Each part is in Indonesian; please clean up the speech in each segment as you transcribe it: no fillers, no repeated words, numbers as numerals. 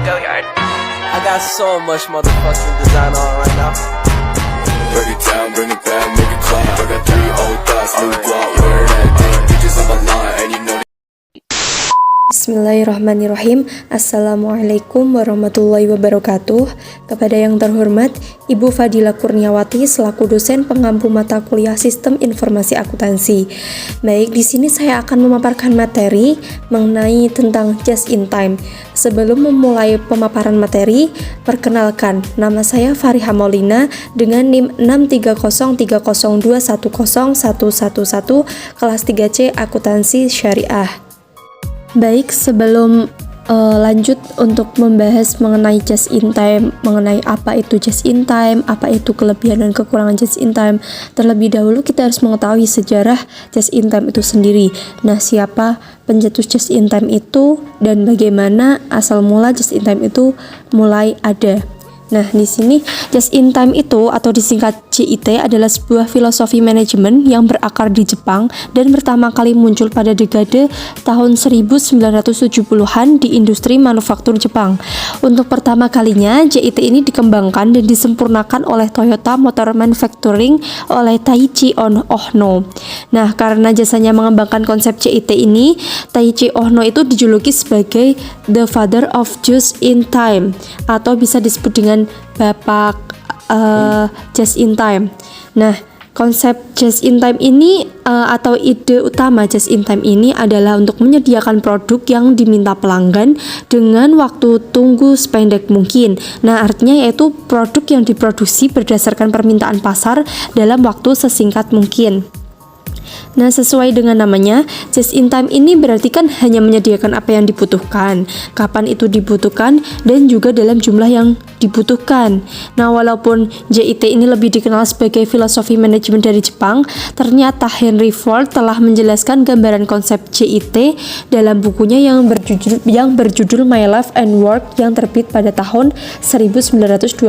I got so much motherfucking design on right now. Break it down, bring it back, make it clap. I got 3 old thoughts, new guap, where that thing, bitches on my line, and you know. Bismillahirrahmanirrahim. Assalamualaikum warahmatullahi wabarakatuh. Kepada yang terhormat Ibu Fadila Kurniawati selaku dosen pengampu mata kuliah Sistem Informasi Akuntansi. Baik, di sini saya akan memaparkan materi mengenai tentang just in time. Sebelum memulai pemaparan materi, perkenalkan, nama saya Fariha Maulina dengan NIM 63030210111 kelas 3C Akuntansi Syariah. Baik, sebelum lanjut untuk membahas mengenai just in time, mengenai apa itu just in time, apa itu kelebihan dan kekurangan just in time, terlebih dahulu kita harus mengetahui sejarah just in time itu sendiri. Nah, siapa pencetus just in time itu dan bagaimana asal mula just in time itu mulai ada. Nah, di sini just in time itu atau disingkat JIT adalah sebuah filosofi manajemen yang berakar di Jepang dan pertama kali muncul pada dekade tahun 1970-an di industri manufaktur Jepang. Untuk pertama kalinya, JIT ini dikembangkan dan disempurnakan oleh Toyota Motor Manufacturing oleh Taiichi Ohno. Nah, karena jasanya mengembangkan konsep JIT ini, Taiichi Ohno itu dijuluki sebagai the father of just in time atau bisa disebut dengan bapak just in time. Nah, konsep just in time ini atau ide utama just in time ini adalah untuk menyediakan produk yang diminta pelanggan dengan waktu tunggu sependek mungkin. Nah, artinya yaitu produk yang diproduksi berdasarkan permintaan pasar dalam waktu sesingkat mungkin. Nah, sesuai dengan namanya, just in time ini berarti kan hanya menyediakan apa yang dibutuhkan, kapan itu dibutuhkan, dan juga dalam jumlah yang dibutuhkan. Nah, walaupun JIT ini lebih dikenal sebagai filosofi manajemen dari Jepang, ternyata Henry Ford telah menjelaskan gambaran konsep JIT dalam bukunya yang berjudul My Life and Work yang terbit pada tahun 1923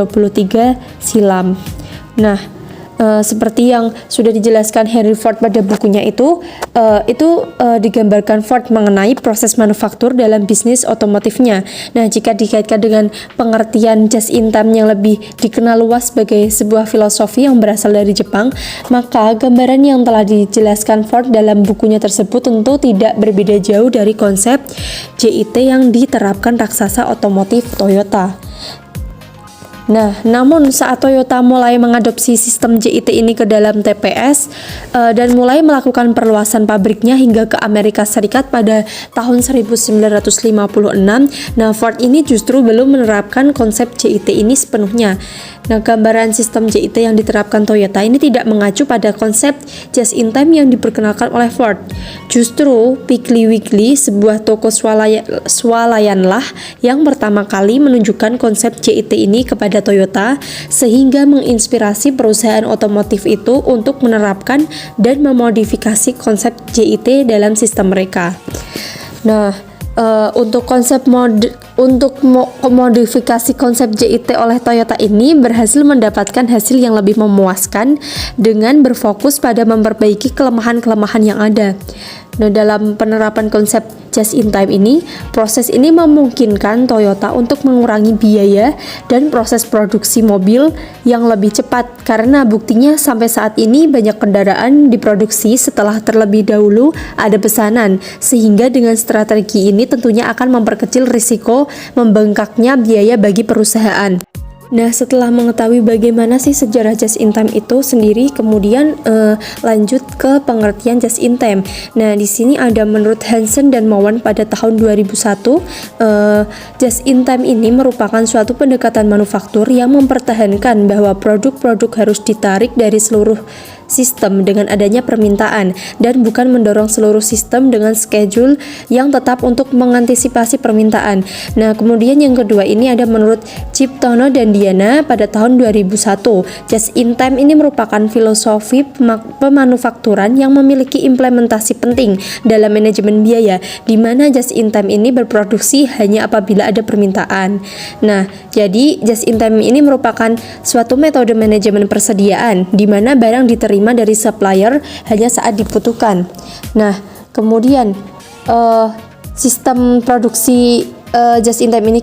silam. Nah, seperti yang sudah dijelaskan Henry Ford pada bukunya itu digambarkan Ford mengenai proses manufaktur dalam bisnis otomotifnya. Nah, jika dikaitkan dengan pengertian just in time yang lebih dikenal luas sebagai sebuah filosofi yang berasal dari Jepang, maka gambaran yang telah dijelaskan Ford dalam bukunya tersebut tentu tidak berbeda jauh dari konsep JIT yang diterapkan raksasa otomotif Toyota. Nah, namun saat Toyota mulai mengadopsi sistem JIT ini ke dalam TPS dan mulai melakukan perluasan pabriknya hingga ke Amerika Serikat pada tahun 1956, nah Ford ini justru belum menerapkan konsep JIT ini sepenuhnya. Nah, gambaran sistem JIT yang diterapkan Toyota ini tidak mengacu pada konsep just in time yang diperkenalkan oleh Ford. Justru Piggly Wiggly, sebuah toko swalayanlah yang pertama kali menunjukkan konsep JIT ini kepada Toyota sehingga menginspirasi perusahaan otomotif itu untuk menerapkan dan memodifikasi konsep JIT dalam sistem mereka. Nah, untuk modifikasi konsep JIT oleh Toyota ini berhasil mendapatkan hasil yang lebih memuaskan dengan berfokus pada memperbaiki kelemahan-kelemahan yang ada. Nah, dalam penerapan konsep just in time ini, proses ini memungkinkan Toyota untuk mengurangi biaya dan proses produksi mobil yang lebih cepat karena buktinya sampai saat ini banyak kendaraan diproduksi setelah terlebih dahulu ada pesanan, sehingga dengan strategi ini tentunya akan memperkecil risiko membengkaknya biaya bagi perusahaan. Nah, setelah mengetahui bagaimana sih sejarah just in time itu sendiri, kemudian lanjut ke pengertian just in time. Nah, di sini ada menurut Hansen dan Mowen pada tahun 2001, just in time ini merupakan suatu pendekatan manufaktur yang mempertahankan bahwa produk-produk harus ditarik dari seluruh sistem dengan adanya permintaan dan bukan mendorong seluruh sistem dengan schedule yang tetap untuk mengantisipasi permintaan. Nah, kemudian yang kedua ini ada menurut Ciptono dan Diana pada tahun 2001. Just in time ini merupakan filosofi pemanufakturan yang memiliki implementasi penting dalam manajemen biaya, di mana just in time ini berproduksi hanya apabila ada permintaan. Nah, jadi just in time ini merupakan suatu metode manajemen persediaan di mana barang diterima dari supplier hanya saat dibutuhkan. Nah, kemudian sistem produksi just in time ini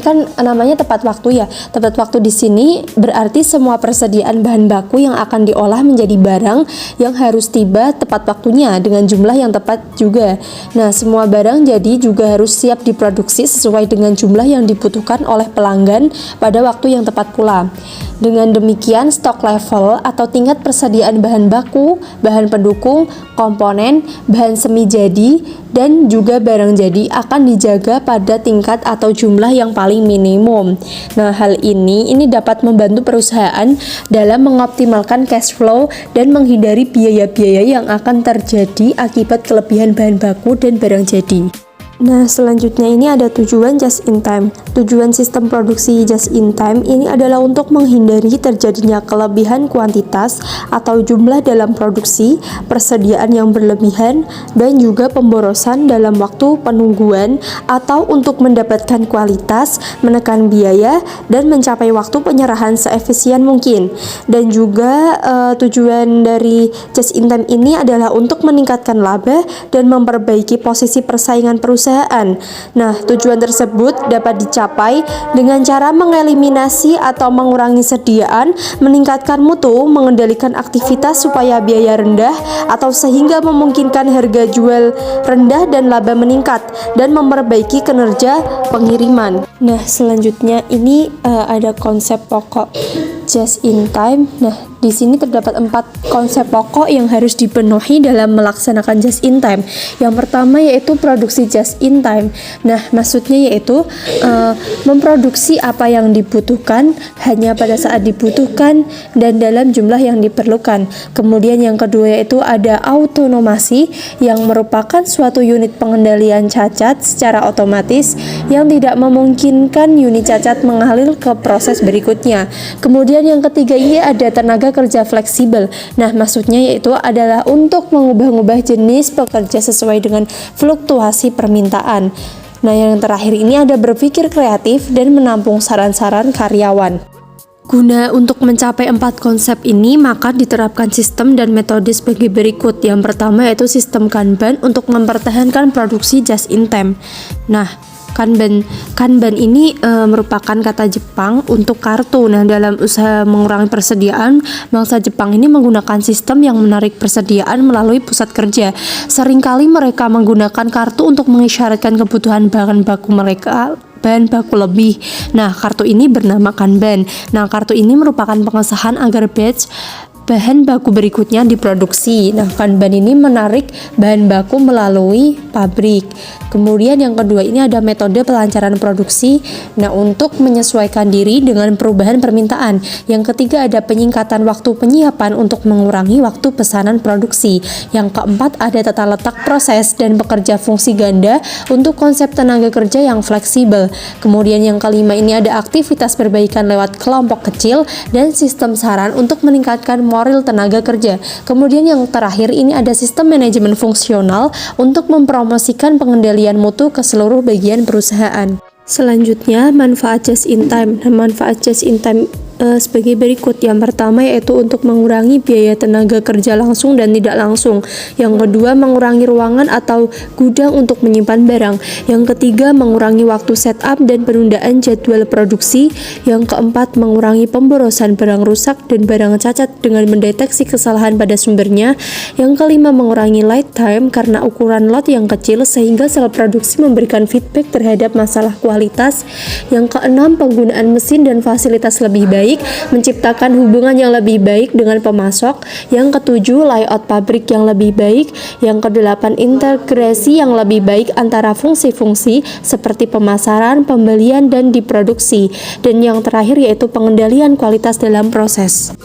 kan namanya tepat waktu ya. Tepat waktu di sini berarti semua persediaan bahan baku yang akan diolah menjadi barang yang harus tiba tepat waktunya dengan jumlah yang tepat juga. Nah, semua barang jadi juga harus siap diproduksi sesuai dengan jumlah yang dibutuhkan oleh pelanggan pada waktu yang tepat pula. Dengan demikian, stok level atau tingkat persediaan bahan baku, bahan pendukung, komponen, bahan semi jadi, dan juga barang jadi akan dijaga pada tingkat atau jumlah yang paling minimum. Nah, hal ini dapat membantu perusahaan dalam mengoptimalkan cash flow dan menghindari biaya-biaya yang akan terjadi akibat kelebihan bahan baku dan barang jadi. Nah, selanjutnya ini ada tujuan just in time. Tujuan sistem produksi just in time ini adalah untuk menghindari terjadinya kelebihan kuantitas atau jumlah dalam produksi, persediaan yang berlebihan, dan juga pemborosan dalam waktu penungguan atau untuk mendapatkan kualitas, menekan biaya, dan mencapai waktu penyerahan seefisien mungkin. Dan juga tujuan dari just in time ini adalah untuk meningkatkan laba dan memperbaiki posisi persaingan perusahaan. Nah, tujuan tersebut dapat dicapai dengan cara mengeliminasi atau mengurangi sediaan, meningkatkan mutu, mengendalikan aktivitas supaya biaya rendah atau sehingga memungkinkan harga jual rendah dan laba meningkat, dan memperbaiki kinerja pengiriman. Nah, selanjutnya ini ada konsep pokok just in time. Nah, di sini terdapat 4 konsep pokok yang harus dipenuhi dalam melaksanakan just in time. Yang pertama yaitu produksi just in time. Nah, maksudnya yaitu memproduksi apa yang dibutuhkan hanya pada saat dibutuhkan dan dalam jumlah yang diperlukan. Kemudian yang kedua yaitu ada autonomasi, yang merupakan suatu unit pengendalian cacat secara otomatis yang tidak memungkinkan unit cacat mengalir ke proses berikutnya. Kemudian yang ketiga ini ada tenaga kerja fleksibel. Nah, maksudnya yaitu adalah untuk mengubah-ubah jenis pekerja sesuai dengan fluktuasi permintaan. Nah, yang terakhir ini ada berpikir kreatif dan menampung saran-saran karyawan. Guna untuk mencapai 4 konsep ini, maka diterapkan sistem dan metode sebagai berikut. Yang pertama yaitu sistem Kanban untuk mempertahankan produksi just in time. Nah, Kanban ini merupakan kata Jepang untuk kartu. Nah, dalam usaha mengurangi persediaan, bangsa Jepang ini menggunakan sistem yang menarik persediaan melalui pusat kerja. Seringkali mereka menggunakan kartu untuk mengisyaratkan kebutuhan bahan baku lebih. Nah, kartu ini bernama Kanban. Nah, kartu ini merupakan pengesahan agar batch bahan baku berikutnya diproduksi. Nah, Kanban ini menarik bahan baku melalui pabrik. Kemudian yang kedua ini ada metode pelancaran produksi. Nah, untuk menyesuaikan diri dengan perubahan permintaan. Yang ketiga ada penyingkatan waktu penyiapan untuk mengurangi waktu pesanan produksi. Yang keempat ada tata letak proses dan bekerja fungsi ganda untuk konsep tenaga kerja yang fleksibel. Kemudian yang kelima ini ada aktivitas perbaikan lewat kelompok kecil dan sistem saran untuk meningkatkan moral tenaga kerja. Kemudian yang terakhir ini ada sistem manajemen fungsional untuk mempromosikan pengendalian mutu ke seluruh bagian perusahaan. Selanjutnya, manfaat just in time. Manfaat just in time sebagai berikut. Yang pertama yaitu untuk mengurangi biaya tenaga kerja langsung dan tidak langsung. Yang kedua, mengurangi ruangan atau gudang untuk menyimpan barang. Yang ketiga, mengurangi waktu setup dan penundaan jadwal produksi. Yang keempat, mengurangi pemborosan barang rusak dan barang cacat dengan mendeteksi kesalahan pada sumbernya. Yang kelima, mengurangi lead time karena ukuran lot yang kecil sehingga sel produksi memberikan feedback terhadap masalah kualitas. Yang keenam, penggunaan mesin dan fasilitas lebih baik, menciptakan hubungan yang lebih baik dengan pemasok. Yang ketujuh, layout pabrik yang lebih baik. Yang kedelapan, integrasi yang lebih baik antara fungsi-fungsi seperti pemasaran, pembelian, dan diproduksi. Dan yang terakhir yaitu pengendalian kualitas dalam proses.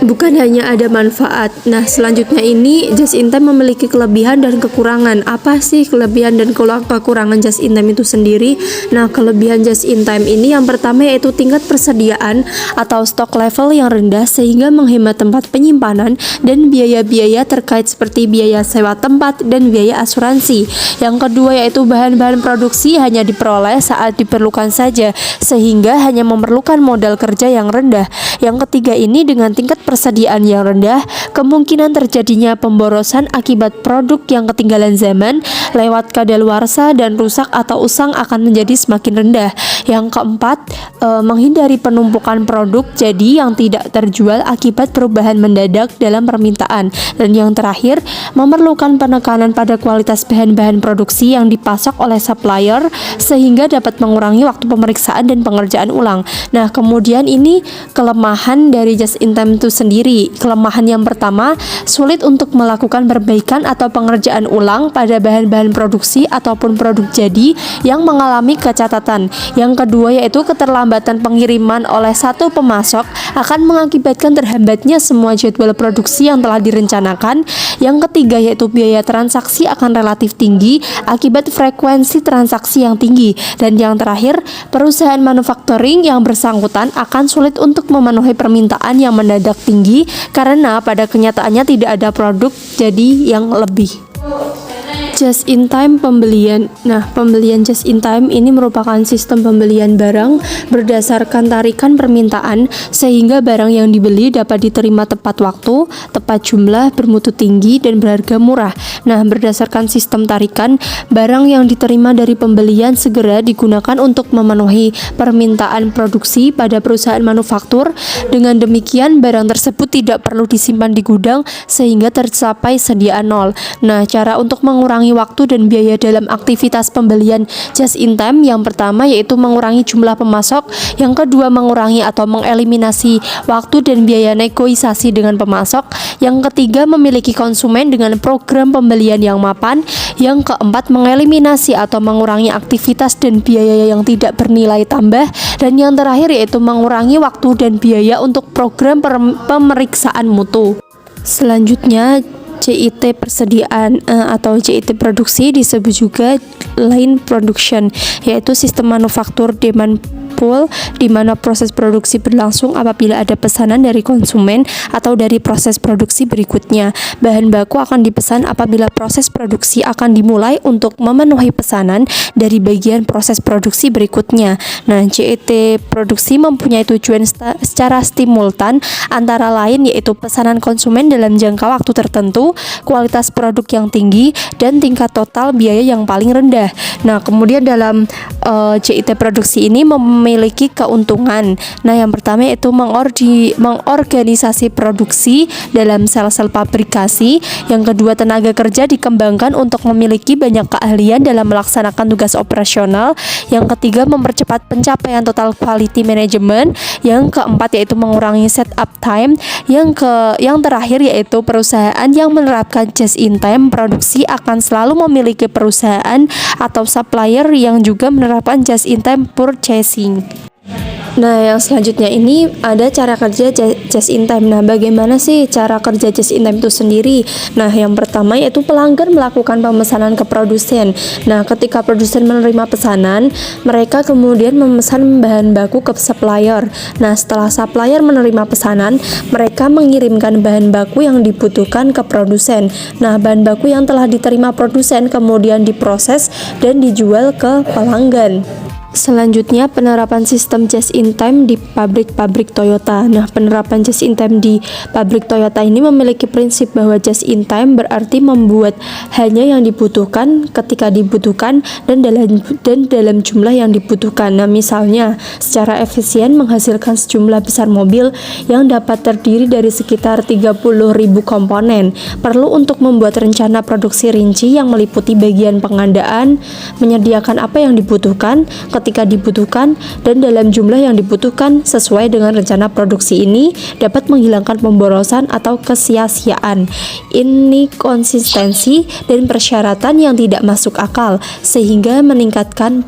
Bukan hanya ada manfaat. Nah, selanjutnya ini just in time memiliki kelebihan dan kekurangan. Apa sih kelebihan dan kekurangan just in time itu sendiri? Nah, kelebihan just in time ini yang pertama yaitu tingkat persediaan atau stok level yang rendah sehingga menghemat tempat penyimpanan dan biaya-biaya terkait seperti biaya sewa tempat dan biaya asuransi. Yang kedua yaitu bahan-bahan produksi hanya diperoleh saat diperlukan saja sehingga hanya memerlukan modal kerja yang rendah. Yang ketiga ini dengan tingkat persediaan yang rendah, kemungkinan terjadinya pemborosan akibat produk yang ketinggalan zaman lewat kadaluarsa dan rusak atau usang akan menjadi semakin rendah. Yang keempat, menghindari penumpukan produk jadi yang tidak terjual akibat perubahan mendadak dalam permintaan. Dan yang terakhir, memerlukan penekanan pada kualitas bahan-bahan produksi yang dipasok oleh supplier sehingga dapat mengurangi waktu pemeriksaan dan pengerjaan ulang. Nah, kemudian ini kelemahan dari just in time itu sendiri. Kelemahan yang pertama, sulit untuk melakukan perbaikan atau pengerjaan ulang pada bahan-bahan produksi ataupun produk jadi yang mengalami kecacatan. Yang kedua yaitu keterlambatan pengiriman oleh satu pemasok akan mengakibatkan terhambatnya semua jadwal produksi yang telah direncanakan. Yang ketiga yaitu biaya transaksi akan relatif tinggi akibat frekuensi transaksi yang tinggi. Dan yang terakhir, perusahaan manufacturing yang bersangkutan akan sulit untuk memenuhi permintaan yang mendadak tinggi karena pada kenyataannya tidak ada produk jadi yang lebih. Just in time pembelian. Nah, pembelian just in time ini merupakan sistem pembelian barang berdasarkan tarikan permintaan sehingga barang yang dibeli dapat diterima tepat waktu, tepat jumlah, bermutu tinggi dan berharga murah. Nah, berdasarkan sistem tarikan, barang yang diterima dari pembelian segera digunakan untuk memenuhi permintaan produksi pada perusahaan manufaktur. Dengan demikian, barang tersebut tidak perlu disimpan di gudang sehingga tercapai sediaan nol. Nah, cara untuk mengurangi waktu dan biaya dalam aktivitas pembelian just in time yang pertama yaitu mengurangi jumlah pemasok, yang kedua mengurangi atau mengeliminasi waktu dan biaya negosiasi dengan pemasok, yang ketiga memiliki konsumen dengan program pembelian yang mapan, yang keempat mengeliminasi atau mengurangi aktivitas dan biaya yang tidak bernilai tambah, dan yang terakhir yaitu mengurangi waktu dan biaya untuk program pemeriksaan mutu. Selanjutnya JIT persediaan atau JIT produksi disebut juga line production, yaitu sistem manufaktur demand pool di mana proses produksi berlangsung apabila ada pesanan dari konsumen atau dari proses produksi berikutnya. Bahan baku akan dipesan apabila proses produksi akan dimulai untuk memenuhi pesanan dari bagian proses produksi berikutnya. Nah, JIT produksi mempunyai tujuan secara simultan antara lain yaitu pesanan konsumen dalam jangka waktu tertentu, kualitas produk yang tinggi, dan tingkat total biaya yang paling rendah. Nah, kemudian dalam JIT produksi ini memiliki keuntungan. Nah, yang pertama yaitu mengorganisasi produksi dalam sel-sel pabrikasi. Yang kedua, tenaga kerja dikembangkan untuk memiliki banyak keahlian dalam melaksanakan tugas operasional. Yang ketiga, mempercepat pencapaian total quality management. Yang keempat yaitu mengurangi setup time. Yang terakhir yaitu perusahaan yang menerapkan just in time produksi akan selalu memiliki perusahaan atau supplier yang juga menerapkan just in time purchasing. Nah, yang selanjutnya ini ada cara kerja just in time. Nah, bagaimana sih cara kerja just in time itu sendiri? Nah, yang pertama yaitu pelanggan melakukan pemesanan ke produsen. Nah, ketika produsen menerima pesanan, mereka kemudian memesan bahan baku ke supplier. Nah, setelah supplier menerima pesanan, mereka mengirimkan bahan baku yang dibutuhkan ke produsen. Nah, bahan baku yang telah diterima produsen kemudian diproses dan dijual ke pelanggan. Selanjutnya, penerapan sistem just in time di pabrik-pabrik Toyota. Nah, penerapan just in time di pabrik Toyota ini memiliki prinsip bahwa just in time berarti membuat hanya yang dibutuhkan ketika dibutuhkan dan dalam jumlah yang dibutuhkan. Nah, misalnya secara efisien menghasilkan sejumlah besar mobil yang dapat terdiri dari sekitar 30.000 komponen. Perlu untuk membuat rencana produksi rinci yang meliputi bagian pengadaan, menyediakan apa yang dibutuhkan ketika dibutuhkan dan dalam jumlah yang dibutuhkan sesuai dengan rencana produksi. Ini dapat menghilangkan pemborosan atau kesia-siaan. Ini konsistensi dan persyaratan yang tidak masuk akal sehingga meningkatkan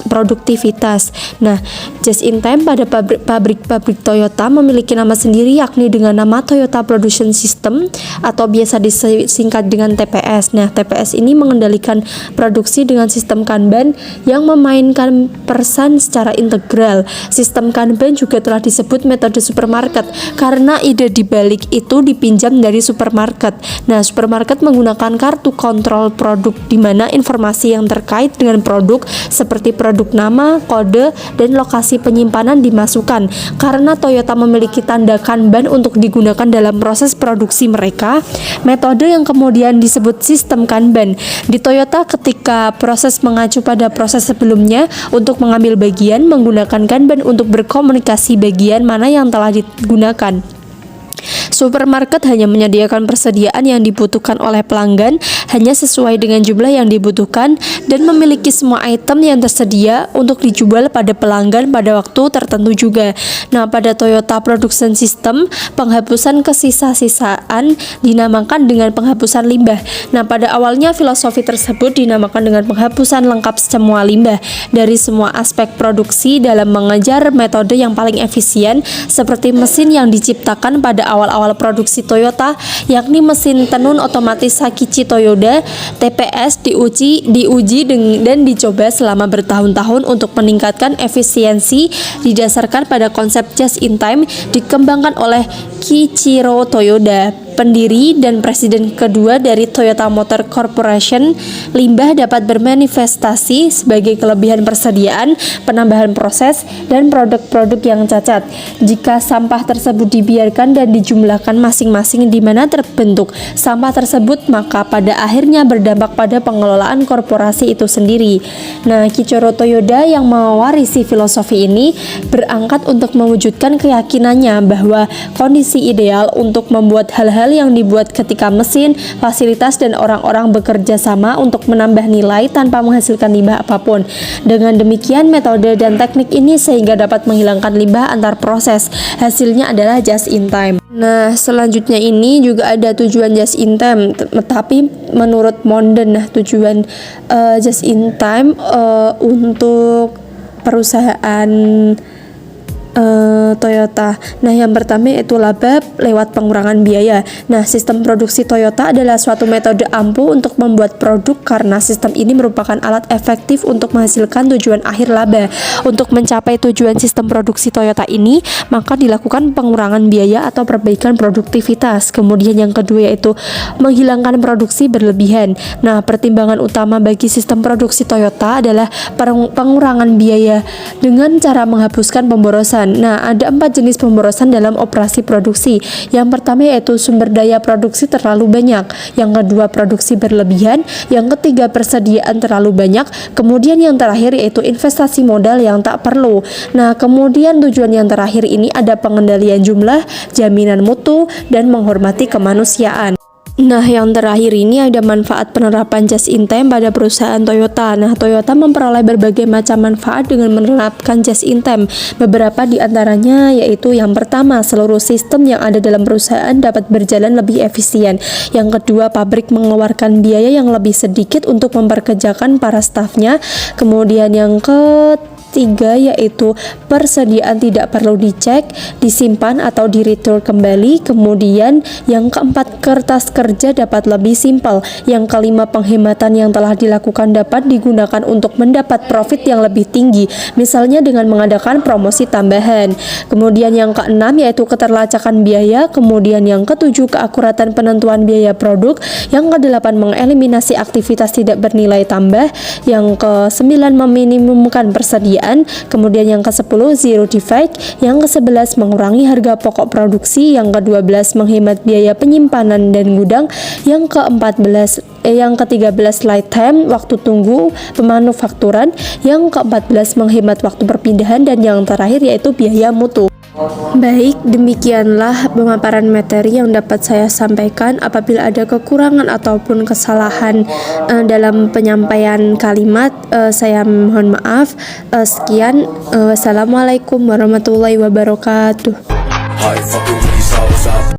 produktivitas. Nah, just in time pada pabrik-pabrik Toyota memiliki nama sendiri yakni dengan nama Toyota Production System atau biasa disingkat dengan TPS. Nah, TPS ini mengendalikan produksi dengan sistem Kanban yang memainkan pemesan secara integral. Sistem Kanban juga telah disebut metode supermarket karena ide dibalik itu dipinjam dari supermarket. Nah, supermarket menggunakan kartu kontrol produk di mana informasi yang terkait dengan produk seperti produk nama, kode, dan lokasi penyimpanan dimasukkan. Karena Toyota memiliki tanda Kanban untuk digunakan dalam proses produksi mereka, metode yang kemudian disebut sistem Kanban. Di Toyota, ketika proses mengacu pada proses sebelumnya untuk mengambil bagian, menggunakan Kanban untuk berkomunikasi bagian mana yang telah digunakan. Supermarket hanya menyediakan persediaan yang dibutuhkan oleh pelanggan hanya sesuai dengan jumlah yang dibutuhkan dan memiliki semua item yang tersedia untuk dijual pada pelanggan pada waktu tertentu juga. Nah, pada Toyota Production System, penghapusan kesisa-sisaan dinamakan dengan penghapusan limbah. Nah, pada awalnya filosofi tersebut dinamakan dengan penghapusan lengkap semua limbah dari semua aspek produksi dalam mengejar metode yang paling efisien seperti mesin yang diciptakan pada awal-awal produksi Toyota, yakni mesin tenun otomatis Sakichi Toyoda TPS diuji dan dicoba selama bertahun-tahun untuk meningkatkan efisiensi didasarkan pada konsep just in time dikembangkan oleh Kiichiro Toyoda, pendiri dan presiden kedua dari Toyota Motor Corporation. Limbah dapat bermanifestasi sebagai kelebihan persediaan, penambahan proses, dan produk-produk yang cacat. Jika sampah tersebut dibiarkan dan dijumlahkan masing-masing di mana terbentuk sampah tersebut, maka pada akhirnya berdampak pada pengelolaan korporasi itu sendiri. Nah, Kiichiro Toyoda yang mewarisi filosofi ini berangkat untuk mewujudkan keyakinannya bahwa kondisi ideal untuk membuat hal-hal yang dibuat ketika mesin, fasilitas, dan orang-orang bekerja sama untuk menambah nilai tanpa menghasilkan limbah apapun. Dengan demikian, metode dan teknik ini sehingga dapat menghilangkan limbah antar proses. Hasilnya adalah just in time. Nah, selanjutnya ini juga ada tujuan just in time, tapi menurut Monden, tujuan just in time untuk perusahaan Toyota. Nah, yang pertama yaitu laba lewat pengurangan biaya. Nah, sistem produksi Toyota adalah suatu metode ampuh untuk membuat produk karena sistem ini merupakan alat efektif untuk menghasilkan tujuan akhir laba. Untuk mencapai tujuan sistem produksi Toyota ini, maka dilakukan pengurangan biaya atau perbaikan produktivitas. Kemudian yang kedua yaitu menghilangkan produksi berlebihan. Nah, pertimbangan utama bagi sistem produksi Toyota adalah pengurangan biaya dengan cara menghapuskan pemborosan. Nah, ada 4 jenis pemborosan dalam operasi produksi. Yang pertama yaitu sumber daya produksi terlalu banyak. Yang kedua, produksi berlebihan. Yang ketiga, persediaan terlalu banyak. Kemudian yang terakhir yaitu investasi modal yang tak perlu. Nah, kemudian tujuan yang terakhir ini ada pengendalian jumlah, jaminan mutu, dan menghormati kemanusiaan. Nah, yang terakhir ini ada manfaat penerapan just in time pada perusahaan Toyota. Nah, Toyota memperoleh berbagai macam manfaat dengan menerapkan just in time. Beberapa di antaranya yaitu yang pertama, seluruh sistem yang ada dalam perusahaan dapat berjalan lebih efisien. Yang kedua, pabrik mengeluarkan biaya yang lebih sedikit untuk memperkerjakan para stafnya. Kemudian yang ketiga yaitu persediaan tidak perlu dicek, disimpan atau di-return kembali. Kemudian yang keempat, kertas kerja dapat lebih simpel. Yang kelima, penghematan yang telah dilakukan dapat digunakan untuk mendapat profit yang lebih tinggi, misalnya dengan mengadakan promosi tambahan. Kemudian yang keenam yaitu keterlacakan biaya. Kemudian yang ketujuh, keakuratan penentuan biaya produk. Yang kedelapan, mengeliminasi aktivitas tidak bernilai tambah. Yang kesembilan, meminimumkan persediaan. Kemudian yang ke-10, zero defect. Yang ke-11, mengurangi harga pokok produksi. Yang ke-12, menghemat biaya penyimpanan dan gudang. Yang ke-13, lifetime, waktu tunggu pemanufakturan. Yang ke-14, menghemat waktu perpindahan. Dan yang terakhir yaitu biaya mutu. Baik, demikianlah pemaparan materi yang dapat saya sampaikan. Apabila ada kekurangan ataupun kesalahan dalam penyampaian kalimat, saya mohon maaf. Sekian, wassalamualaikum warahmatullahi wabarakatuh.